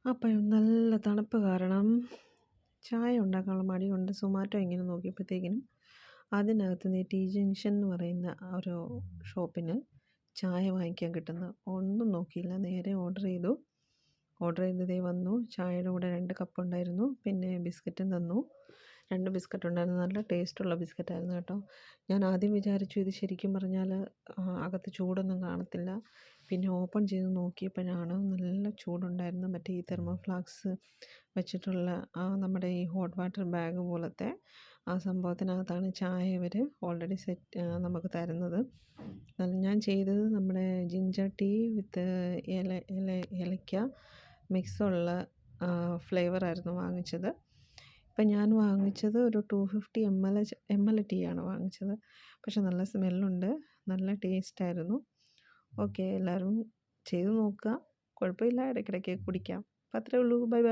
അപ്പം നല്ല തണുപ്പ് കാരണം ചായ ഉണ്ടാക്കാനുള്ള മടി കൊണ്ട് സൊമാറ്റോ ഇങ്ങനെ നോക്കിയപ്പോഴത്തേക്കിനും അതിനകത്ത് നിന്ന് ടി ജംഗ്ഷൻ എന്ന് പറയുന്ന ആ ഒരു ഷോപ്പിന് ചായ വാങ്ങിക്കാൻ കിട്ടുന്ന ഒന്നും നോക്കിയില്ല, നേരെ ഓർഡർ ചെയ്തു. ഓർഡർ ചെയ്തതേ വന്നു. ചായയുടെ കൂടെ 2 കപ്പ് ഉണ്ടായിരുന്നു. പിന്നെ ബിസ്ക്കറ്റും തന്നു. 2 ബിസ്ക്കറ്റ് ഉണ്ടായിരുന്നു. നല്ല ടേസ്റ്റുള്ള ബിസ്ക്കറ്റായിരുന്നു കേട്ടോ. ഞാൻ ആദ്യം വിചാരിച്ചു ഇത് ശരിക്കും പറഞ്ഞാൽ അകത്ത് ചൂടൊന്നും കാണത്തില്ല. പിന്നെ ഓപ്പൺ ചെയ്ത് നോക്കിയപ്പോഴാണ് നല്ല ചൂടുണ്ടായിരുന്നു. മറ്റേ ഈ തെർമോ ഫ്ലാസ്ക് വെച്ചിട്ടുള്ള നമ്മുടെ ഈ ഹോട്ട് വാട്ടർ ബാഗ് പോലത്തെ ആ സംഭവത്തിനകത്താണ് ചായ ഇവർ ഓൾറെഡി നമുക്ക് തരുന്നത്. ഞാൻ ചെയ്തത് നമ്മുടെ ജിഞ്ചർ ടീ വിത്ത് ഏലക്ക മിക്സുള്ള ഫ്ലേവറായിരുന്നു വാങ്ങിച്ചത്. ഇപ്പം ഞാൻ വാങ്ങിച്ചത് ഒരു 250 ml ടീ ആണ് വാങ്ങിച്ചത്. പക്ഷെ നല്ല സ്മെല്ലുണ്ട്, നല്ല ടേസ്റ്റായിരുന്നു. ഓക്കെ, എല്ലാവരും ചെയ്ത് നോക്കുക. കുഴപ്പമില്ല, ഇടയ്ക്കിടയ്ക്ക് കുടിക്കാം. അപ്പം അത്രേ ഉള്ളൂ. Bye bye.